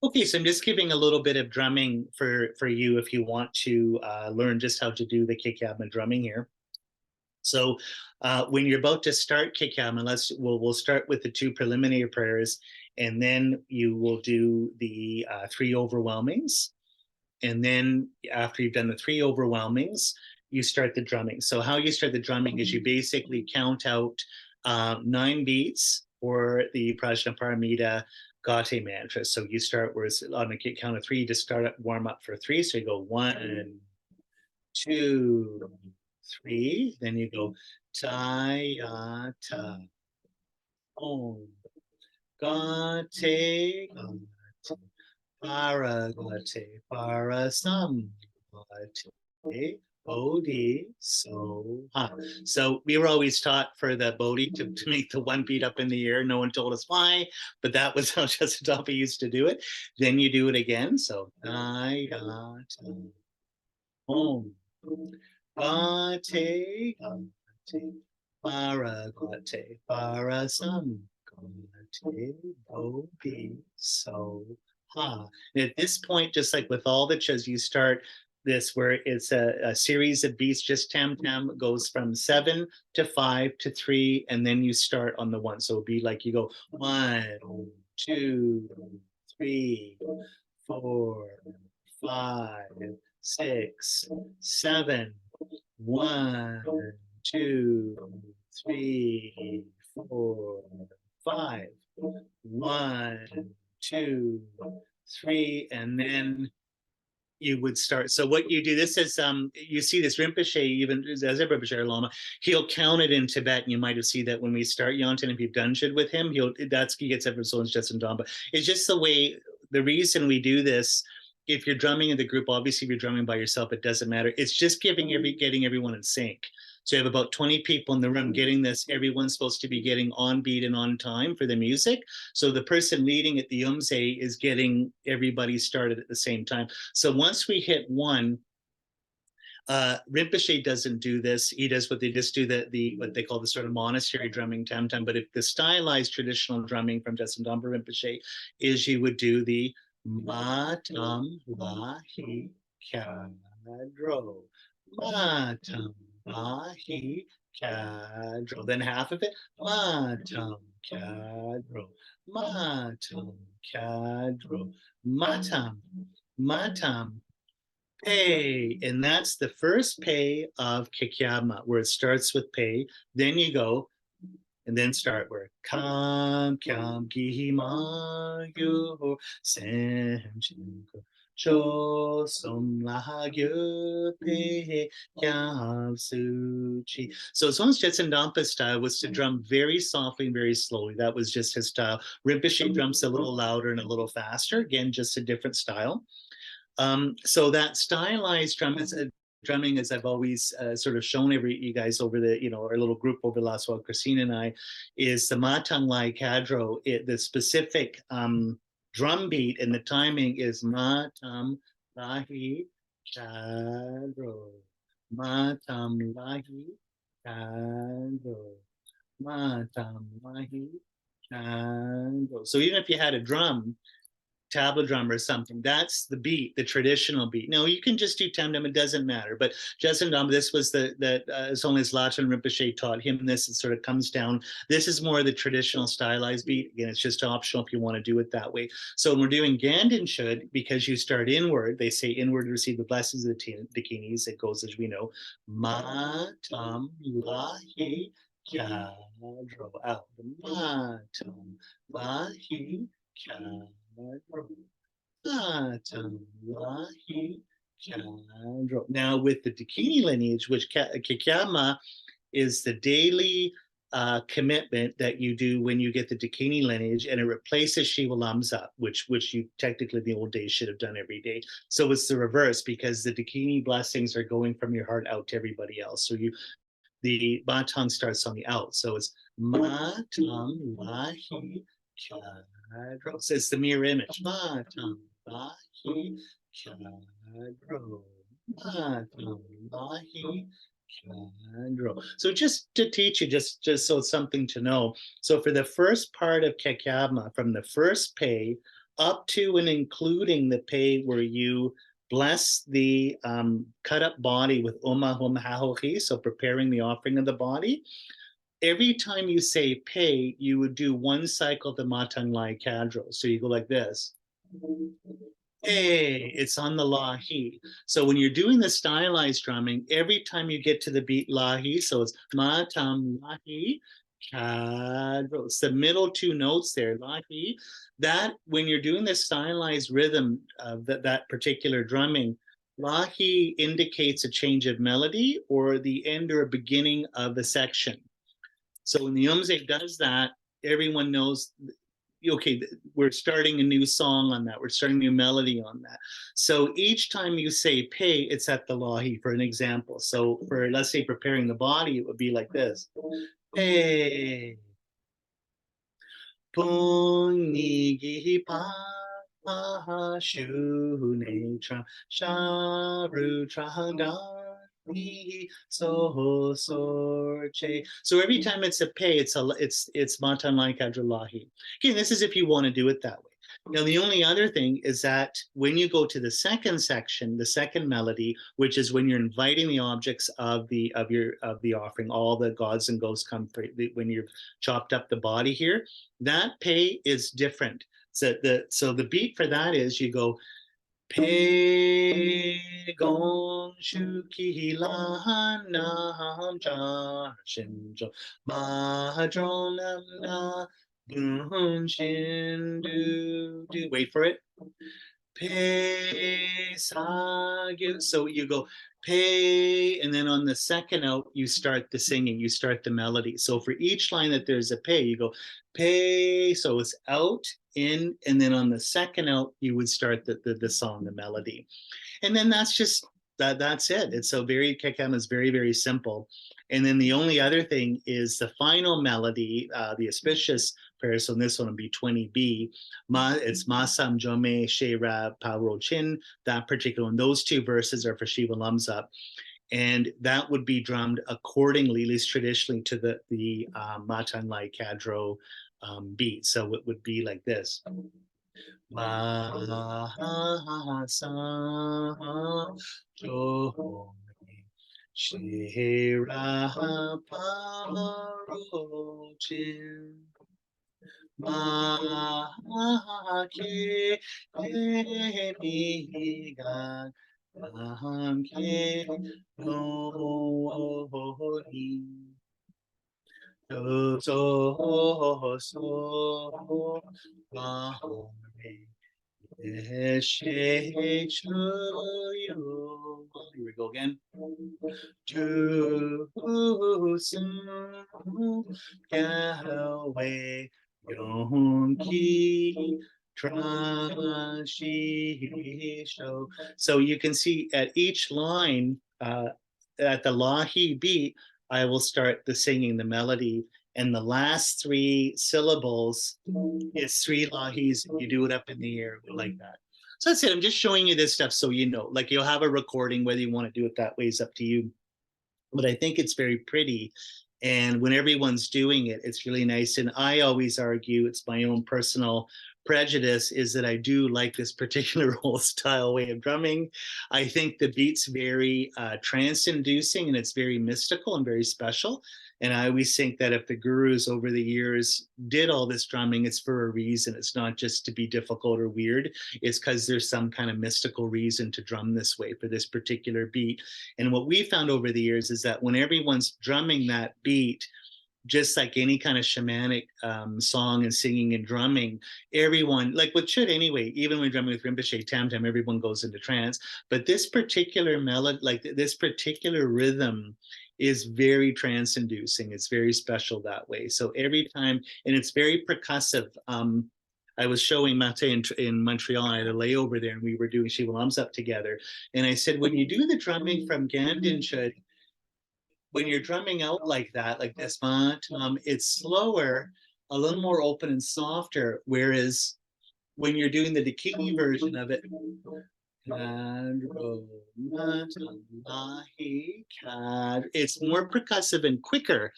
Okay, so I'm just giving a little bit of drumming for you if you want to learn just how to do the Kha Khyabma drumming here. So when you're about to start Kha Khyabma, we'll start with the two preliminary prayers, and then you will do the three overwhelmings. And then after you've done the three overwhelmings, you start the drumming. So how you start the drumming is you basically count out 9 beats for the Prajnaparamita Gate mantra. So you start where it's on a count of three, you just start up, warm up for three. So you go 1, 2, 3. Then you go ta ya ta om gate paragate parasam gate bodhi so ha. So we were always taught for the bodhi to make the one beat up in the air. No one told us why, but that was how Chestatapa used to do it. Then you do it again. So I om gate paragate parasam gate bodhi so ha. And at this point, just like with all the chas, you start this where it's a series of beats, just tam tam goes from 7 to 5 to 3, and then you start on the 1. So it'll be like you go 1, 2, 3, 4, 5, 6, 7, 1, 2, 3, 4, 5, 1, 2, 3, and then you would start. So what you do, this is you see this Rinpoche, even as a Rinpoche Lama, he'll count it in Tibetan. You might have seen that when we start Yontan, if you've done shit with him, he gets every soul just in Dom. But it's just the way, the reason we do this. If you're drumming in the group, obviously if you're drumming by yourself, it doesn't matter. It's just getting everyone in sync. So you have about 20 people in the room getting this. Everyone's supposed to be getting on beat and on time for the music. So the person leading at the Umse is getting everybody started at the same time. So once we hit 1, Rinpoche doesn't do this. He does what they just do the what they call the sort of monastery drumming tam tam. But if the stylized traditional drumming from Descendampa Rinpoche is, you would do the matam lahi kadro, matam lahi kadro. Then half of it, matam kadro, matam kadro, matam pay. And that's the first pay of Kha Khyabma, where it starts with pay. Then you go and then start where Kam Kyam Gihima Yo Sem Cho Som Lahagyo Pe Kyam Suchi. So Swami's Jetsun style was to drum very softly and very slowly. That was just his style. Rinpoche drums a little louder and a little faster. Again, just a different style. So that stylized drumming, as I've always sort of shown you guys over our little group over the last while, Christine and I, is the Matang Lai Kadro. The specific drum beat and the timing is Matam Lahi Kadro, Matam Lahi Kadro, Matam Lahi Kadro. So even if you had a drum, tabla drum or something, that's the beat, the traditional beat. Now you can just do tam-tam, it doesn't matter. But Justin Dom, this was as only as Lachlan Rinpoche taught him this, it sort of comes down. This is more the traditional stylized beat. Again, it's just optional if you want to do it that way. So when we're doing Ganden Chod, because you start inward, they say inward to receive the blessings of the Dakinis. It goes, as we know, ma tam lahi kadro out. Ma tam lahi kadro. Now with the Dakini lineage, which Kha Khyabma is the daily commitment that you do when you get the Dakini lineage, and it replaces Shiva Lamsa, which you technically in the old days should have done every day. So it's the reverse, because the Dakini blessings are going from your heart out to everybody else. So the Matang starts on the out. So it's Matang Lahi Kadro. So it's the mirror image. Matam Lahi Kadro. Matam Lahi Kadro. So just to teach you, just so it's something to know. So for the first part of Kha Khyabma, from the first pay up to and including the pay where you bless the cut up body with Umahum Hahohi, so preparing the offering of the body. Every time you say pay, you would do one cycle of the Matang Lai Kadro. So you go like this. Hey, it's on the lahi. So when you're doing the stylized drumming, every time you get to the beat lahi, so it's matam lahi, kadro. It's the middle two notes there, lahi. That when you're doing the stylized rhythm of that particular drumming, lahi indicates a change of melody or the end or beginning of a section. So when the Umze does that, everyone knows, okay, we're starting a new song on that. We're starting a new melody on that. So each time you say pay, it's at the lahi, for an example. So for, let's say, preparing the body, it would be like this. Pay. Pungi pa shune tra sharu trahagar. So every time it's a pay, it's matan like adralahi. Again, this is if you want to do it that way. Now, the only other thing is that when you go to the second section, the second melody, which is when you're inviting the objects of the offering, all the gods and ghosts come when you've chopped up the body here. That pay is different. So the beat for that is you go Pe gong shu ki la nam cha shin jo ma dron nam na dun shin do. Wait for it. Pe sa gyu. So you go pay, and then on the second out you start the singing, you start the melody. So for each line that there's a pay, you go pay. So it's out, in, and then on the second out you would start the song, the melody. And then that's just that's it. It's so very Kha Khyabma is very, very simple. And then the only other thing is the final melody, the auspicious prayer. So this one would be 20B. It's Masam Jome Shera Paro Chin. That particular one. Those two verses are for Shiva Lamsa. And that would be drummed accordingly, at least traditionally, to the Matan Lai Kadro beat. So it would be like this. Mahasa Jo Shira Parochin Mahake Migan Mahake Nohi So Mahome Here we go again. Too soon get away, Yonki Trashi show. So you can see at each line, at the lahi beat, I will start the singing, the melody, and the last three syllables is three lahis. You do it up in the air like that. So that's it. I'm just showing you this stuff so you know. Like, you'll have a recording, whether you want to do it that way is up to you. But I think it's very pretty. And when everyone's doing it, it's really nice. And I always argue, it's my own personal prejudice, is that I do like this particular old style way of drumming. I think the beat's very trance-inducing, and it's very mystical and very special. And I always think that if the gurus over the years did all this drumming, it's for a reason. It's not just to be difficult or weird. It's because there's some kind of mystical reason to drum this way for this particular beat. And what we found over the years is that when everyone's drumming that beat, just like any kind of shamanic song and singing and drumming, everyone, like what should anyway, even when drumming with Rinpoche, Tam Tam, everyone goes into trance. But this particular melody, like this particular rhythm, is very trance-inducing. It's very special that way. So every time, and it's very percussive. I was showing Mate in Montreal. I had a layover there, and we were doing Shiva Lamsa together. And I said, when you do the drumming from Ganden Chod, when you're drumming out like that, like this, it's slower, a little more open and softer. Whereas when you're doing the Dakini version of it, it's more percussive and quicker.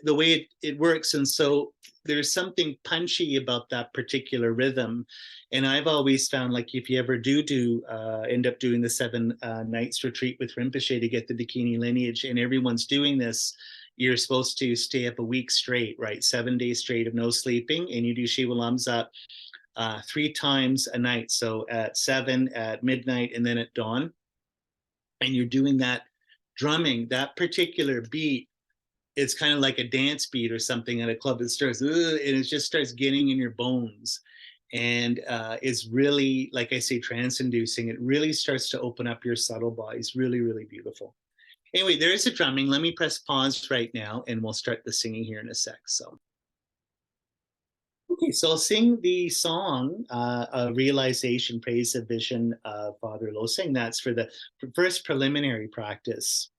the way it works. And so there's something punchy about that particular rhythm. And I've always found, like, if you ever do end up doing the 7 nights retreat with Rinpoche to get the Dakini lineage, and everyone's doing this, you're supposed to stay up a week straight, right? 7 days straight of no sleeping, and you do Shiva Lamsa 3 times a night. So at 7, at midnight, and then at dawn. And you're doing that drumming, that particular beat. It's kind of like a dance beat or something at a club. It starts, and it just starts getting in your bones. And it's really, like I say, trance-inducing. It really starts to open up your subtle bodies. Really, really beautiful. Anyway, there is a drumming. Let me press pause right now, and we'll start the singing here in a sec. So. Okay, so I'll sing the song, Realization, Praise the Vision of Father Losing. That's for the first preliminary practice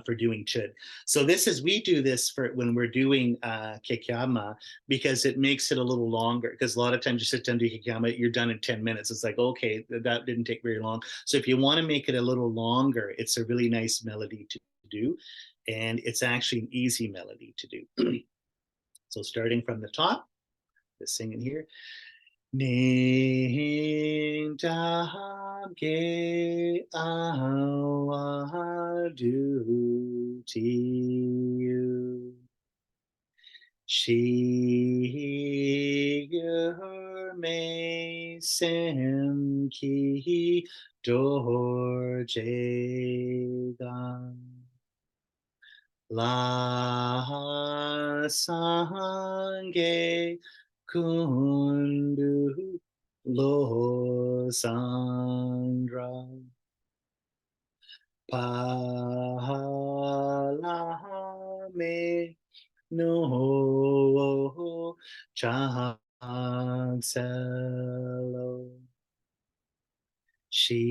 for doing chud. So we do this for when we're doing Kha Khyabma, because it makes it a little longer. Because a lot of times you sit down to Kha Khyabma, you're done in 10 minutes. It's like, okay, that didn't take very long. So if you want to make it a little longer, it's a really nice melody to do. And it's actually an easy melody to do. So starting from the top, just singing here. Ning tam ge awa du ti you. Shi ger me sem ki dor je gan. La sange kundu lo sandra palame no chanselo she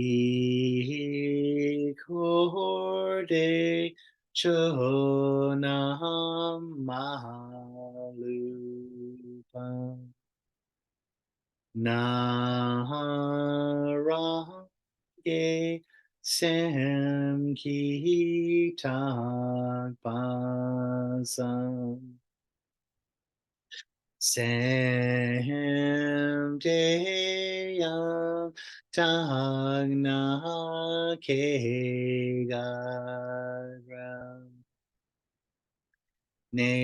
korde chonam malupa narage sem ki tak pasam sem deyam tagna ke garam ne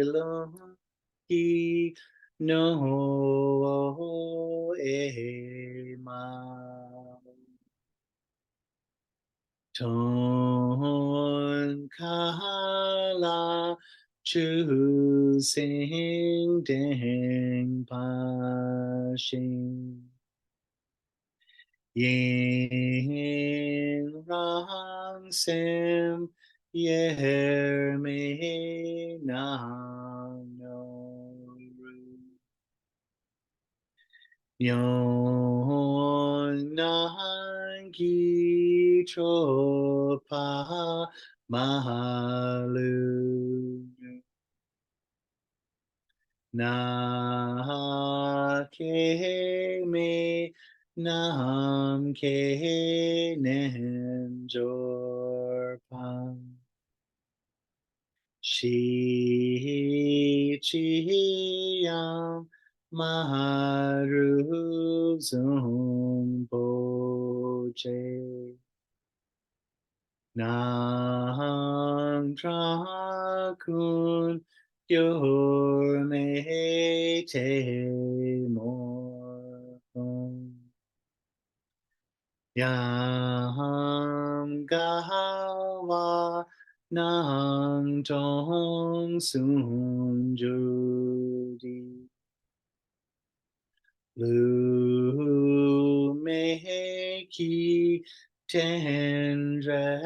lo ki no e ma ton kala chu sing ding pa shing yin rang sim yer me na no ru yon nan gi tro pa malu na ke me nam ke nem jor pan shi chi yam maharu zum po che Nam tra kun yor me te mor yam gawa nam tong sun judi lu me ki tendra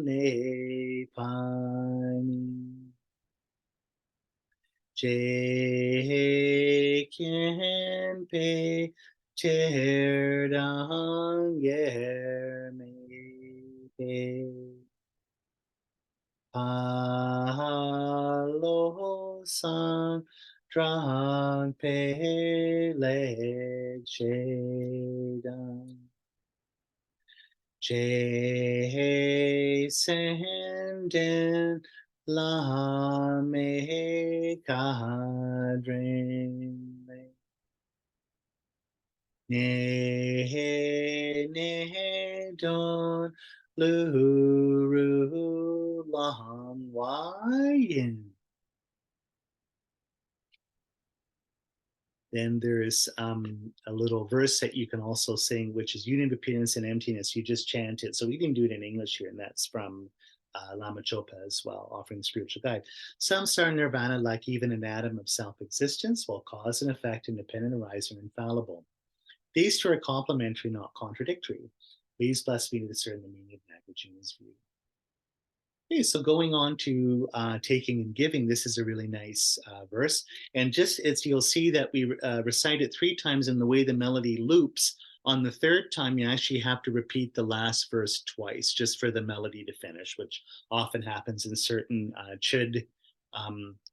ne pani je kien pe ter dang yer me pe Palo san drang pe le chedan che sen den la me ka dren ne don lu ru lam yin. Then there is a little verse that you can also sing, which is unity, appearance, and emptiness. You just chant it. So we can do it in English here, and that's from Lama Chopa as well, offering the spiritual guide. Samsara nirvana, like even an atom of self-existence, while cause and effect, independent, arising, infallible. These two are complementary, not contradictory. Please bless me to discern the meaning of Nagarjuna's view. Okay, so going on to taking and giving, this is a really nice verse. And just as you'll see that we recite it 3 times, and the way the melody loops, on the 3rd time, you actually have to repeat the last verse twice, just for the melody to finish, which often happens in certain chud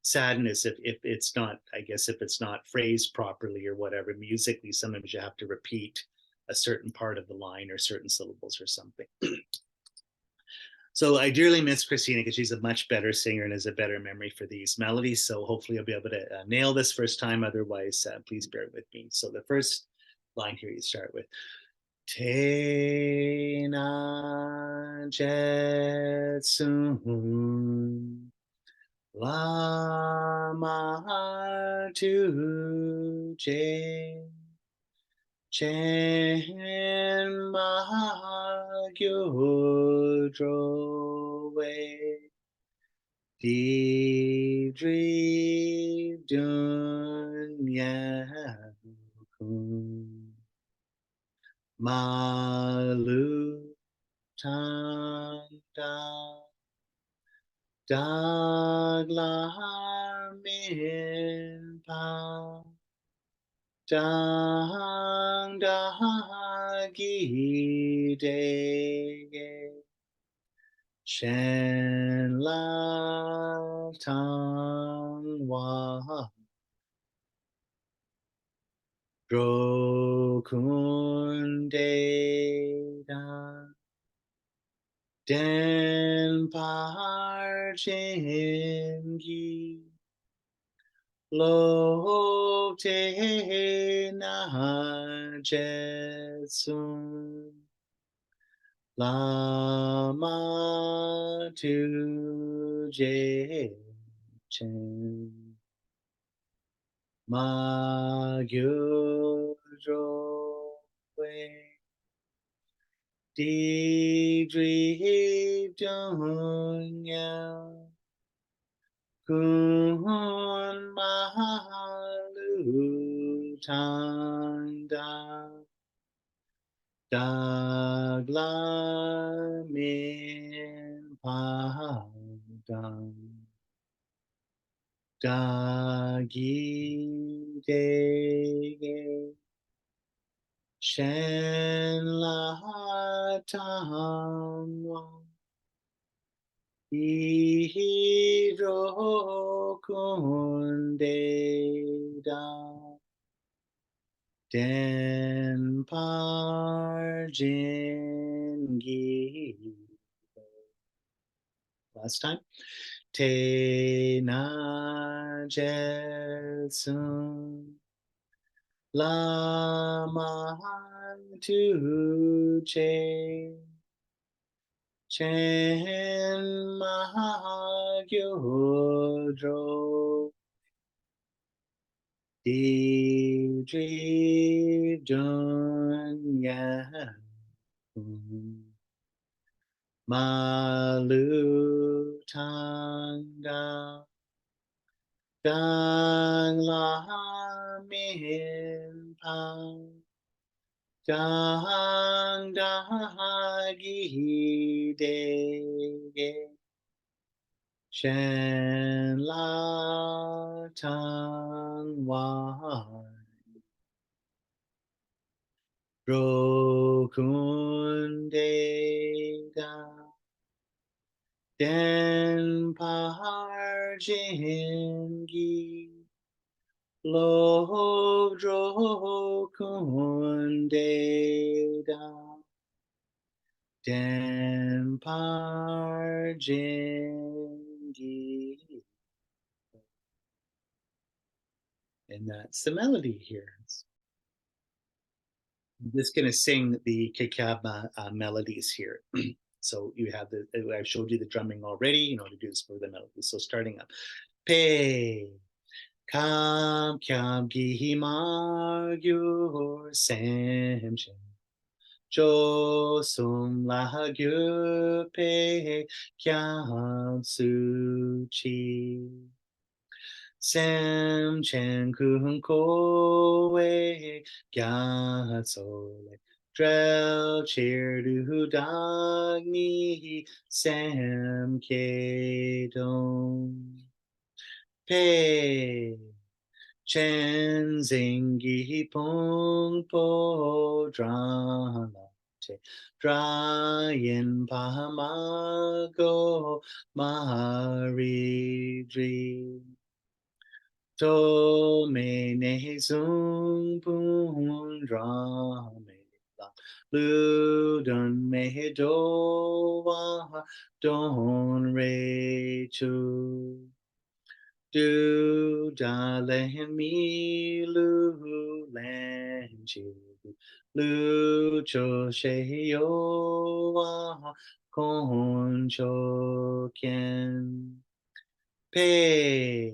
sadhanas if it's not, I guess, if it's not phrased properly or whatever, musically, sometimes you have to repeat a certain part of the line or certain syllables or something. So I dearly miss Christina because she's a much better singer and has a better memory for these melodies. So hopefully I'll be able to nail this first time. Otherwise, please bear with me. So the first line here you start with Te na jetsun lama tu je chen ma gyudro we di dri dun ya kun malu tanda daglar min pa dang dagi de shen la tang wa dro kun de da den par chen gi lo te na jetsun lama tu je chen ma gyu we di dri dun ya kun malu tanda dagla min padang dagi de shen la tang Hiro kunde da den parjin. Last time. Te na jetsun lama tu che chen mahagyo di dri dun ya malu tanda dang la min pang dang da gi de shen la tang wa ro kun de da den par jin gi lo dro kun de da Den par jingi. And that's the melody here. I'm just going to sing the Kha Khyabma melodies here. So you have I've showed you the drumming already, you know, to do this for the melodies. So starting up. Pe, Kha Khyabma gyur sem chen. Jo sum la gyur pe kyam su chi. Sam Chan Kun Ko Wei Gya So Le Drell Cheer Du Dog Ni Sam Ke Dong Pei Chen Zingi Pong Po Drama Dryan Pahamago Mahari Dri Do me ne zung pun dra me la lu dun me do wa don re chu do da len mi lu len chi lu cho she yo wa kon cho kien pe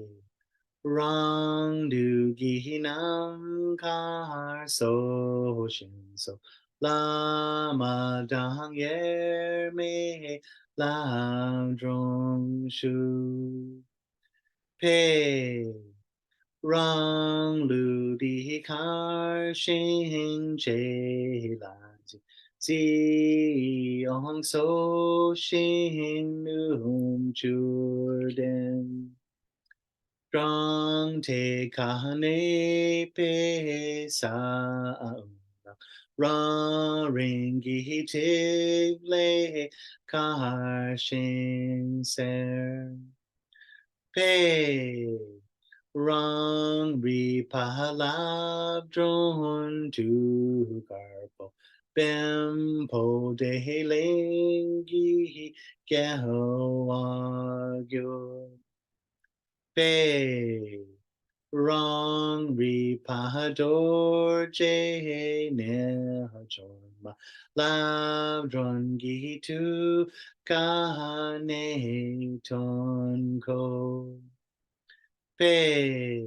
Rang du gi nam kar so shin so lama dang yer me lam drong shu pe rang lu di kar shin che la zi ong so shin num chur Strong te kahane pe sa ra ringi tigle kahar shin ser pe rang ri pahalab dron tu garpo bem po de lengi gao agyo pe Rong ri pahador je ne hajorma lav dron gi tu ka ne ton ko pe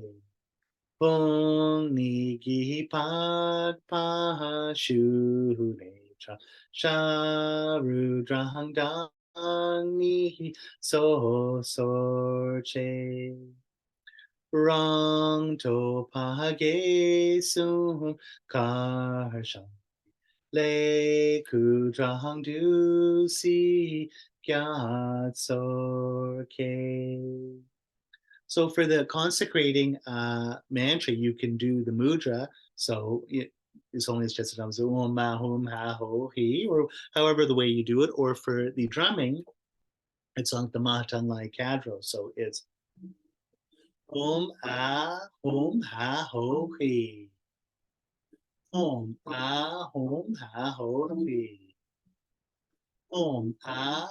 pong ni gi pat pa shu ne tra sha ru drang dang ni so so che Rang to pa ge sum kar shan le ku drang du si gyat so ke. So for the consecrating mantra, you can do the mudra. So it's only just um ma hum ha ho he, or however the way you do it. Or for the drumming, it's on the Mahatang Lai Kadro. So it's hum ha ho he. Hum ha ho he. Ha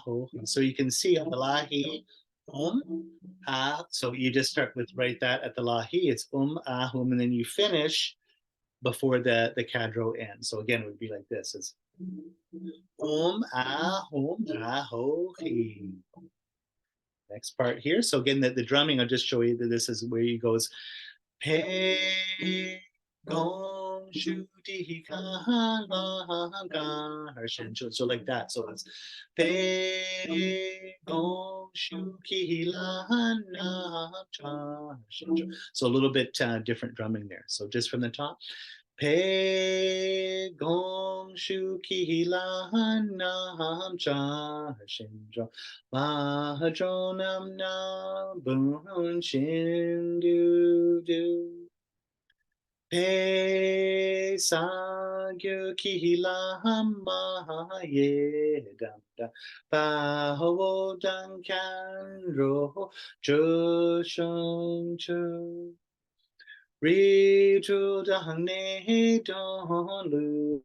ho. So you can see on the lahi, So you just start with write that at the lahi. It's and then you finish before the cadro ends. So again, it would be like this: it's ha ho he. Next part here. So again, the drumming, I'll just show you that this is where he goes Pe gong shu di ka la ga shen. So like that. So it's Pe gong shu ki la na cha shen. So a little bit different drumming there. So just from the top. Pe gong shu ki la nam cha shin jo ma jo nam na bun shin du pe sa gyu ki la ma ye dam da ba ho dan kan ro jo shung chu Ri chu dang ne don lu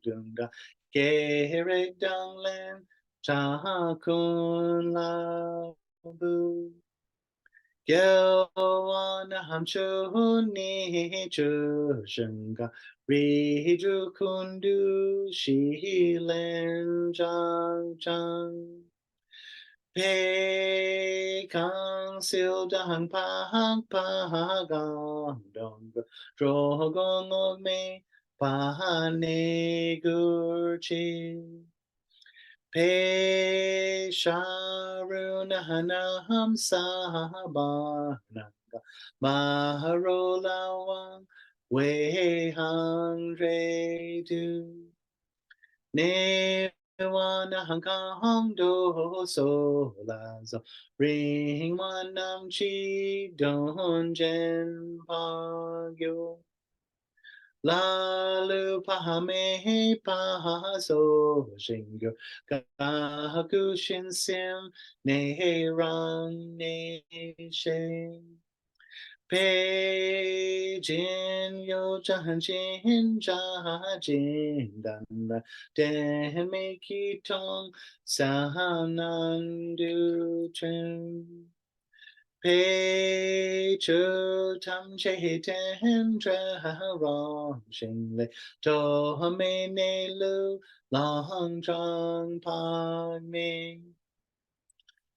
dung da Gerek dong len cha kun la bu. Gyo wan ham chu ni chu sheng ga ri ju kun du shi len zhang zhang. Pei kang siu dang pa gong dong zhuo gong o mei pa ne gu chi. Pei sha ru na ham sa ba na ga ma ro la wang wei hang re du. Ne wan hang kong do so la zo ring wan nam chi don jen pa gyo la lu pa me pa so shing gyo ga ku shin sim ne rang ne shen. Pei Jin Yo Chan Jin Ja Jin Dan La Den Me Ki Tong San Nan Du Chen. Pei Chu Tam Che Ten Dra Rong Shing Le Do Me Ne Lu Long Zhang Pa Me.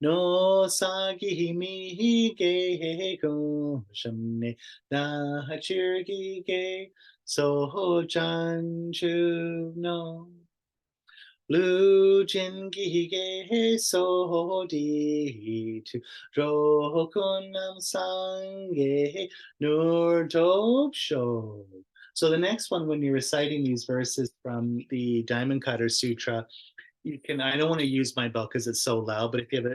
No sagi mi ge ko shimne na hachir gi ge so chan chu no lu jin gi ge so di tu ro kun nam sang ge nur top show. So the next one, when you're reciting these verses from the Diamond Cutter Sutra, you can, I don't want to use my bell because it's so loud, but if you have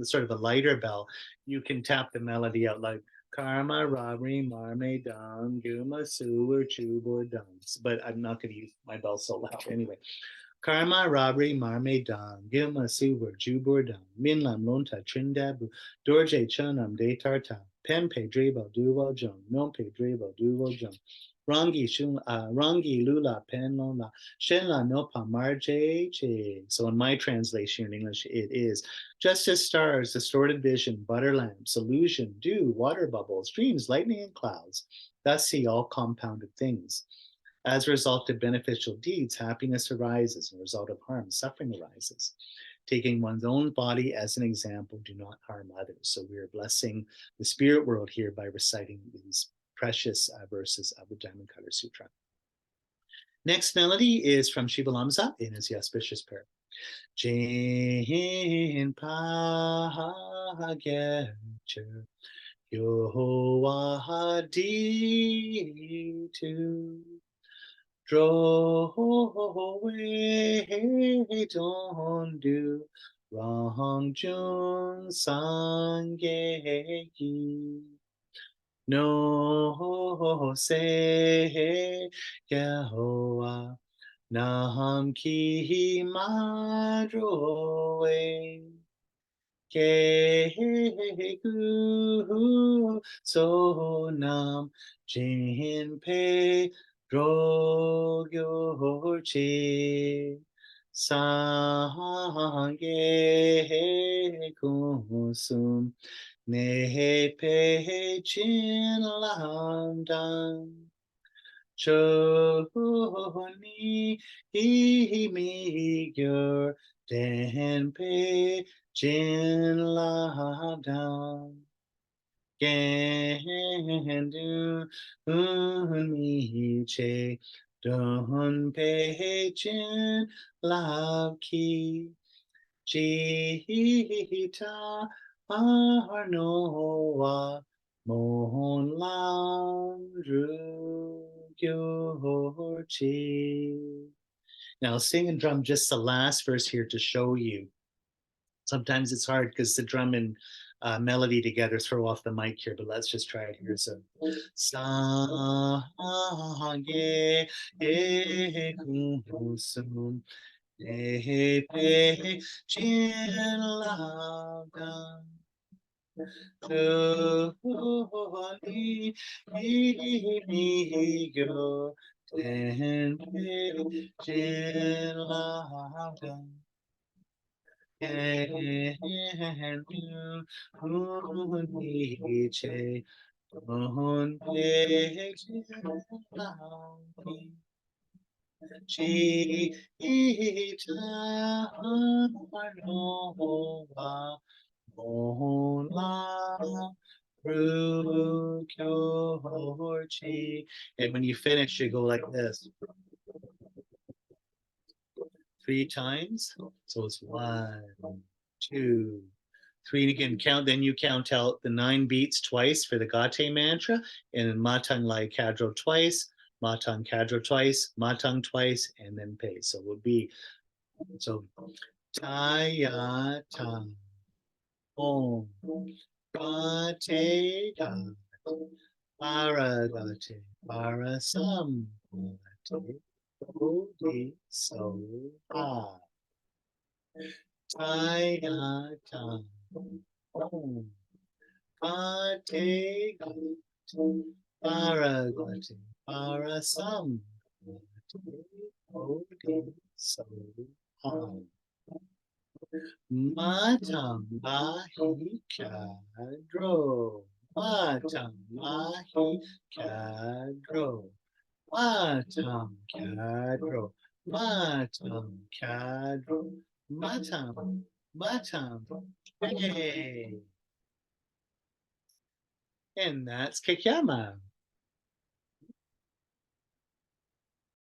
a sort of a lighter bell, you can tap the melody out like karma robbery marme dum guma sewer chubor dums, but I'm not going to use my bell so loud anyway. Karma robbery marme dum guma sewer jubor dum minlam lonta trindabu dorje chunam de tarta pen pe drebo duo jung non pe drebo duo jung Rangi Lula Pen Lola Shenla Nopa Marje Che. So in my translation in English, it is just as stars, distorted vision, butter lamps, illusion, dew, water bubbles, dreams, lightning, and clouds. Thus see all compounded things. As a result of beneficial deeds, happiness arises. As a result of harm, suffering arises. Taking one's own body as an example, do not harm others. So we are blessing the spirit world here by reciting these precious verses of the Diamond Cutter Sutra. Next melody is from Shiva Lamsa in his auspicious prayer. Jin pa gecher yo di tu dro wei don du rong jun sang ge yi. No se Yehovah Nam ki madroe ke gu so nam jin pe drogyo chi sangye kusum ne pe chin lam dan cho ni mi gyur den pe chin lam dan gen du mi che don pe chin lam ki Jita Arnoa Mon Lam Rugyorchi. Now I'll sing and drum just the last verse here to show you. Sometimes it's hard because the drum and melody together throw off the mic here, but let's just try it here. So, sa ye kusum pe chin la dan tu ni mi gyo and Gelug and when you finish, you go like this 3 times. So it's 1, 2, 3. And again, count. Then you count out the 9 beats twice for the Gate mantra, and then Matang Lai Kadro twice, Matang Kadro twice, Matang twice, and then Pei. So it would be so Taya Ta Om Gate Ga Paragate Parasam Gate Bodhi So Ha Taya Ta Om Gate Ga Paragate Parasam Gate Bodhi So Ha Matam Mahi Kadro. Matam Mahi Kadro. Matam Kadro. Matam Kadro. Matam. Matam. Hey. And that's Kha Khyabma.